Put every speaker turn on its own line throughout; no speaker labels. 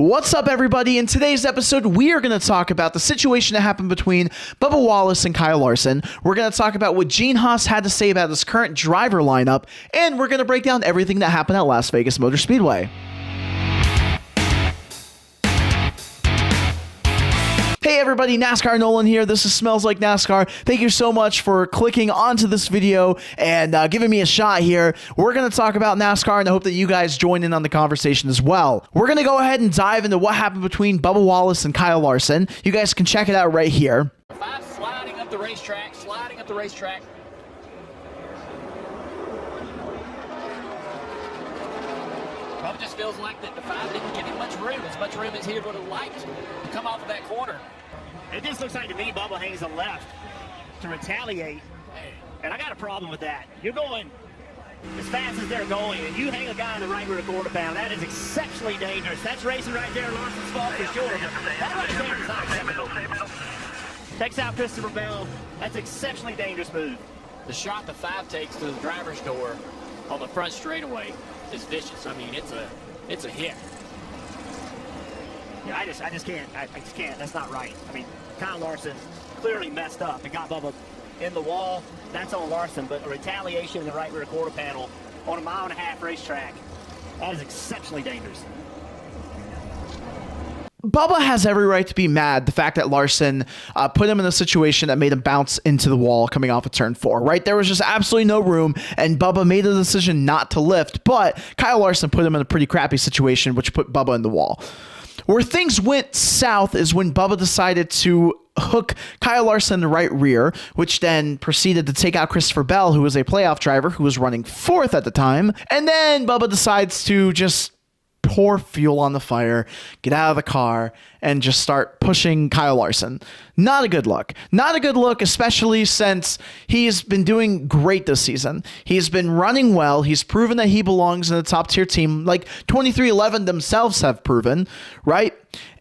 What's up, everybody? In today's episode, we are going to talk about the situation that happened between Bubba Wallace and Kyle Larson. We're going to talk about what Gene Haas had to say about his current driver lineup, and we're going to break down everything that happened at Las Vegas Motor Speedway. Hey everybody, NASCAR Nolan here. This is Smells Like NASCAR. Thank you so much for clicking onto this video and giving me a shot here. We're going to talk about NASCAR, and I hope that you guys join in on the conversation as well. We're going to go ahead and dive into what happened between Bubba Wallace and Kyle Larson. You guys can check it out right here.
Five sliding up the racetrack, Bubba just feels like that the five didn't give him much room as he would have liked to come off of that corner.
It just looks like to me Bubba hangs a left to retaliate, and I got a problem with that. You're going as fast as they're going, and you hang a guy in the right rear quarter pound. That is exceptionally dangerous. That's racing right there. Larson's fault for sure. That right there is not acceptable. Takes out Christopher Bell. That's exceptionally dangerous move.
The shot the five takes to the driver's door on the front straightaway is vicious. I mean, it's a hit.
Yeah, I just can't. I just can't. That's not right. I mean, Kyle Larson clearly messed up and got Bubba in the wall. That's on Larson, but a retaliation in the right rear quarter panel on a 1.5 mile racetrack, that is exceptionally dangerous.
Bubba has every right to be mad the fact that Larson put him in a situation that made him bounce into the wall coming off of turn 4, right? There was just absolutely no room, and Bubba made the decision not to lift, but Kyle Larson put him in a pretty crappy situation, which put Bubba in the wall. Where things went south is when Bubba decided to hook Kyle Larson in the right rear, which then proceeded to take out Christopher Bell, who was a playoff driver who was running 4th at the time, and then Bubba decides to just pour fuel on the fire, get out of the car, and just start pushing Kyle Larson. Not a good look. Not a good look, especially since he's been doing great this season. He's been running well. He's proven that he belongs in the top tier team, like 2311 themselves have proven, right?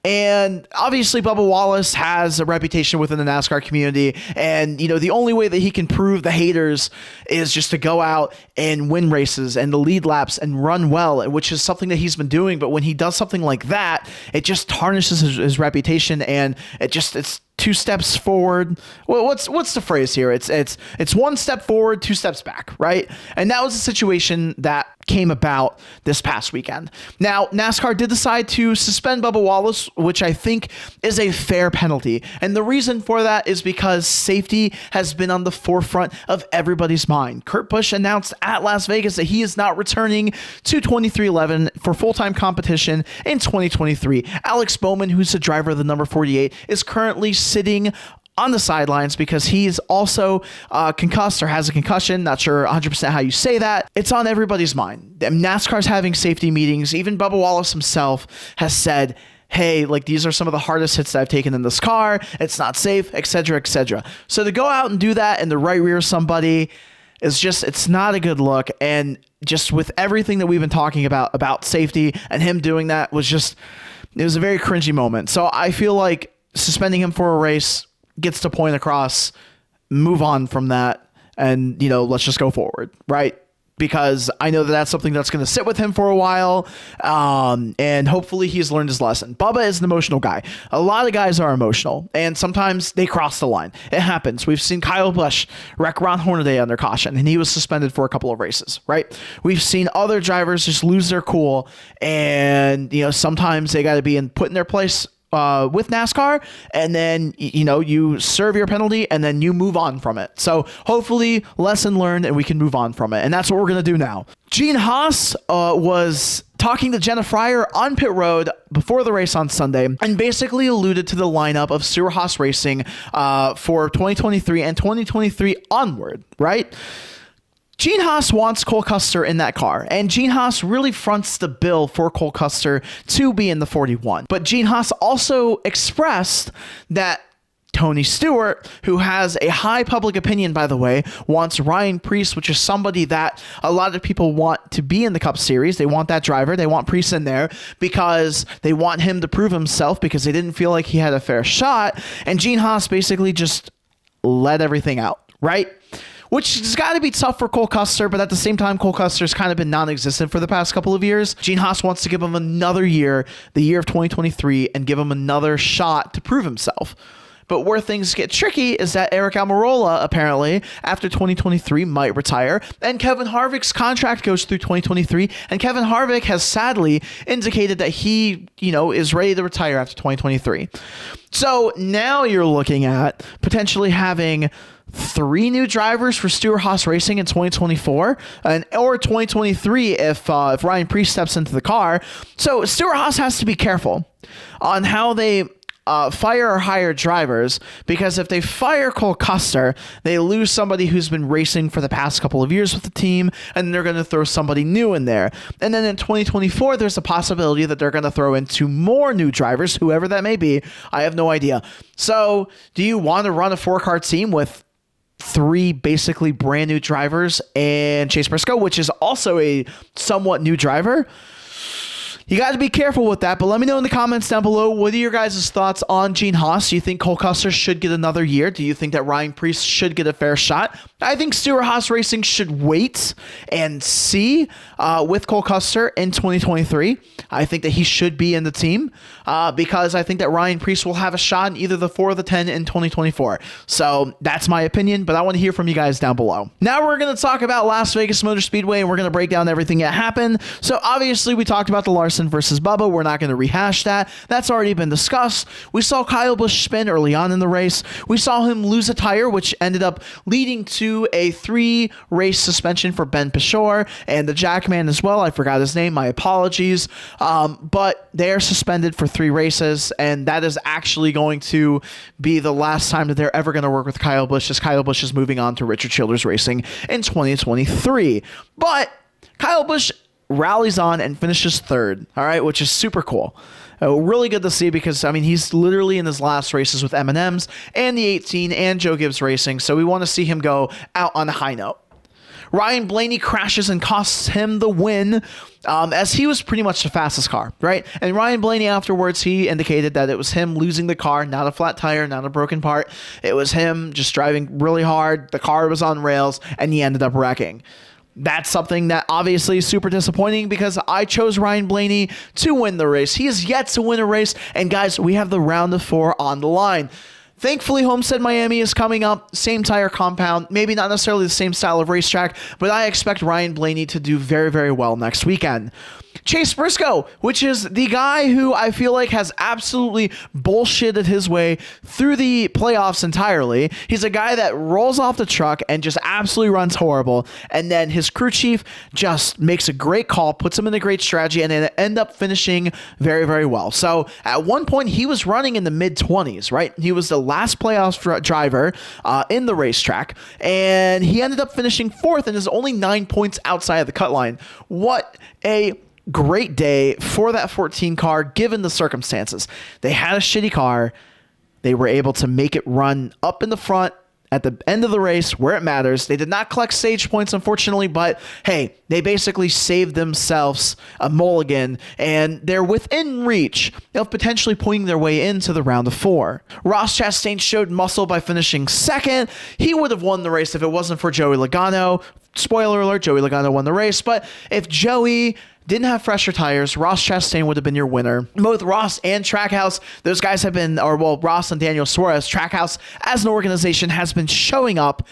And obviously Bubba Wallace has a reputation within the NASCAR community, and the only way that he can prove the haters is just to go out and win races and the lead laps and run well, which is something that he's been doing. But when he does something like that, it just tarnishes his reputation, and it's 2 steps forward. Well, what's the phrase here? It's 1 step forward, 2 steps back, right? And that was a situation that came about this past weekend. Now, NASCAR did decide to suspend Bubba Wallace, which I think is a fair penalty. And the reason for that is because safety has been on the forefront of everybody's mind. Kurt Busch announced at Las Vegas that he is not returning to 2311 for full-time competition in 2023. Alex Bowman, who's the driver of the number 48, is currently sitting on the sidelines because he's also concussed or has a concussion. Not sure 100% how you say that. It's on everybody's mind. NASCAR's having safety meetings. Even Bubba Wallace himself has said, hey, like, these are some of the hardest hits that I've taken in this car. It's not safe, etc., etc. So to go out and do that in the right rear of somebody is just, it's not a good look. And just with everything that we've been talking about safety, and him doing that it was a very cringy moment. So I feel like suspending him for a race gets the point across, move on from that, and, let's just go forward, right? Because I know that that's something that's going to sit with him for a while, and hopefully he's learned his lesson. Bubba is an emotional guy. A lot of guys are emotional, and sometimes they cross the line. It happens. We've seen Kyle Busch wreck Ron Hornaday under caution, and he was suspended for a couple of races, right? We've seen other drivers just lose their cool, and, sometimes they got to be put in their place with NASCAR, and then you serve your penalty and then you move on from it. So hopefully lesson learned, and we can move on from it, and that's what we're gonna do now. Gene Haas was talking to Jenna Fryer on pit road before the race on Sunday, and basically alluded to the lineup of Stewart Haas Racing for 2023 and 2023 onward, right? Gene Haas wants Cole Custer in that car, and Gene Haas really fronts the bill for Cole Custer to be in the 41. But Gene Haas also expressed that Tony Stewart, who has a high public opinion, by the way, wants Ryan Preece, which is somebody that a lot of people want to be in the Cup Series. They want that driver. They want Preece in there because they want him to prove himself, because they didn't feel like he had a fair shot. And Gene Haas basically just let everything out, right? which has got to be tough for Cole Custer, but at the same time, Cole Custer's kind of been non-existent for the past couple of years. Gene Haas wants to give him another year, the year of 2023, and give him another shot to prove himself. But where things get tricky is that Eric Almirola, apparently, after 2023, might retire, and Kevin Harvick's contract goes through 2023, and Kevin Harvick has sadly indicated that he, is ready to retire after 2023. So now you're looking at potentially having 3 new drivers for Stewart-Haas Racing in 2024 or 2023 if Ryan Preece steps into the car. So Stewart-Haas has to be careful on how they fire or hire drivers, because if they fire Cole Custer, they lose somebody who's been racing for the past couple of years with the team, and they're going to throw somebody new in there. And then in 2024, there's a possibility that they're going to throw in 2 more new drivers, whoever that may be. I have no idea. So do you want to run a 4-car team with 3 basically brand new drivers and Chase Briscoe, which is also a somewhat new driver? You got to be careful with that, but let me know in the comments down below, what are your guys' thoughts on Gene Haas? Do you think Cole Custer should get another year? Do you think that Ryan Preece should get a fair shot? I think Stewart-Haas Racing should wait and see with Cole Custer in 2023. I think that he should be in the team because I think that Ryan Preece will have a shot in either the 4 or the 10 in 2024. So that's my opinion, but I want to hear from you guys down below. Now we're going to talk about Las Vegas Motor Speedway, and we're going to break down everything that happened. So obviously we talked about the Larson versus Bubba. We're not going to rehash that. That's already been discussed. We saw Kyle Busch spin early on in the race. We saw him lose a tire, which ended up leading to a 3-race suspension for Ben Peshore and the Jackman as well. I forgot his name. My apologies. But they are suspended for 3 races, and that is actually going to be the last time that they're ever going to work with Kyle Busch, as Kyle Busch is moving on to Richard Childress Racing in 2023. But Kyle Busch rallies on and finishes 3rd, all right, which is super cool. Really good to see, because he's literally in his last races with M&M's and the 18 and Joe Gibbs Racing, so we want to see him go out on a high note. Ryan Blaney crashes and costs him the win, as he was pretty much the fastest car, right? And Ryan Blaney afterwards, he indicated that it was him losing the car, not a flat tire, not a broken part. It was him just driving really hard. The car was on rails, and he ended up wrecking. That's something that obviously is super disappointing, because I chose Ryan Blaney to win the race. He is yet to win a race, and guys, we have the round of 4 on the line. Thankfully, Homestead Miami is coming up, same tire compound, maybe not necessarily the same style of racetrack, but I expect Ryan Blaney to do very, very well next weekend. Chase Briscoe, which is the guy who I feel like has absolutely bullshitted his way through the playoffs entirely. He's a guy that rolls off the truck and just absolutely runs horrible, and then his crew chief just makes a great call, puts him in a great strategy, and then end up finishing very, very well. So at one point, he was running in the mid-20s, right? He was the last playoffs driver in the racetrack, and he ended up finishing 4th and is only 9 points outside of the cut line. What a great day for that 14 car, given the circumstances. They had a shitty car. They were able to make it run up in the front at the end of the race where it matters. They did not collect stage points, unfortunately, but hey, they basically saved themselves a mulligan, and they're within reach of potentially putting their way into the round of 4. Ross Chastain showed muscle by finishing 2nd. He would have won the race if it wasn't for Joey Logano. Spoiler alert, Joey Logano won the race, but if Joey didn't have fresher tires, Ross Chastain would have been your winner. Both Ross and Trackhouse, those guys have been, Ross and Daniel Suarez, Trackhouse as an organization has been showing up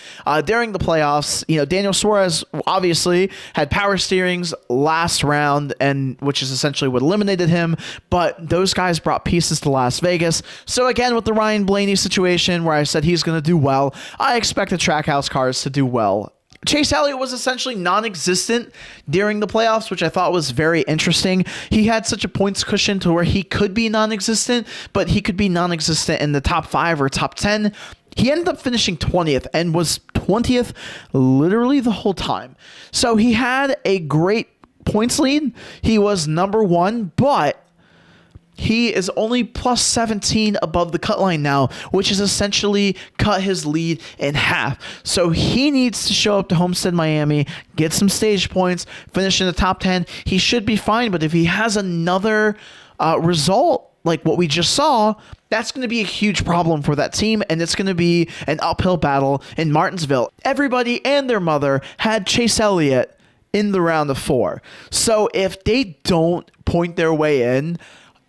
during the playoffs. Daniel Suarez obviously had power steerings last round, and which is essentially what eliminated him, but those guys brought pieces to Las Vegas. So again, with the Ryan Blaney situation where I said he's going to do well, I expect the Trackhouse cars to do well. Chase Elliott was essentially non-existent during the playoffs, which I thought was very interesting. He had such a points cushion to where he could be non-existent, but he could be non-existent in the top 5 or top 10. He ended up finishing 20th and was 20th literally the whole time. So he had a great points lead. He was number 1, but he is only plus 17 above the cut line now, which is essentially cut his lead in half. So he needs to show up to Homestead Miami, get some stage points, finish in the top 10. He should be fine, but if he has another result, like what we just saw, that's going to be a huge problem for that team, and it's going to be an uphill battle in Martinsville. Everybody and their mother had Chase Elliott in the round of 4. So if they don't point their way in,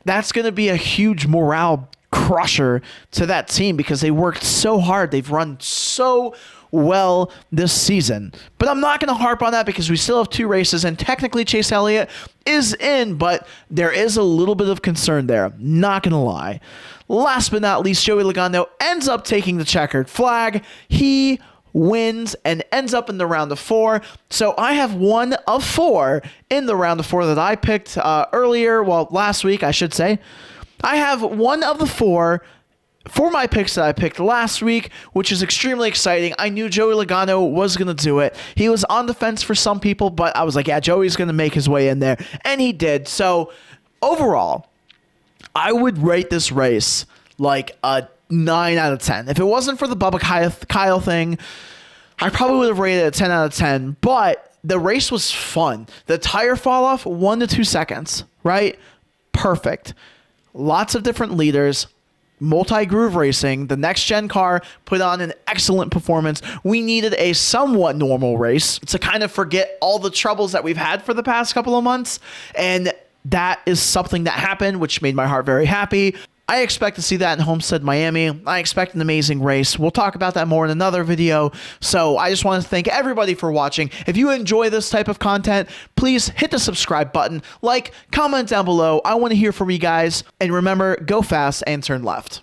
that's going to be a huge morale crusher to that team because they worked so hard. They've run so well this season. But I'm not going to harp on that because we still have 2 races, and technically Chase Elliott is in, but there is a little bit of concern there. Not going to lie. Last but not least, Joey Logano ends up taking the checkered flag. He wins and ends up in the round of 4. So I have 1 of 4 in the round of 4 that I picked earlier. Well, last week, I should say. I have 1 of the 4 for my picks that I picked last week, which is extremely exciting. I knew Joey Logano was going to do it. He was on the fence for some people, but I was like, yeah, Joey's going to make his way in there. And he did. So overall, I would rate this race like a 9 out of 10. If it wasn't for the Bubba Kyle thing, I probably would have rated it a 10 out of 10. But the race was fun. The tire fall off, 1 to 2 seconds, right? Perfect. Lots of different leaders. Multi-groove racing. The next-gen car put on an excellent performance. We needed a somewhat normal race to kind of forget all the troubles that we've had for the past couple of months. And that is something that happened, which made my heart very happy. I expect to see that in Homestead, Miami. I expect an amazing race. We'll talk about that more in another video. So I just want to thank everybody for watching. If you enjoy this type of content, please hit the subscribe button, like, comment down below. I want to hear from you guys. And remember, go fast and turn left.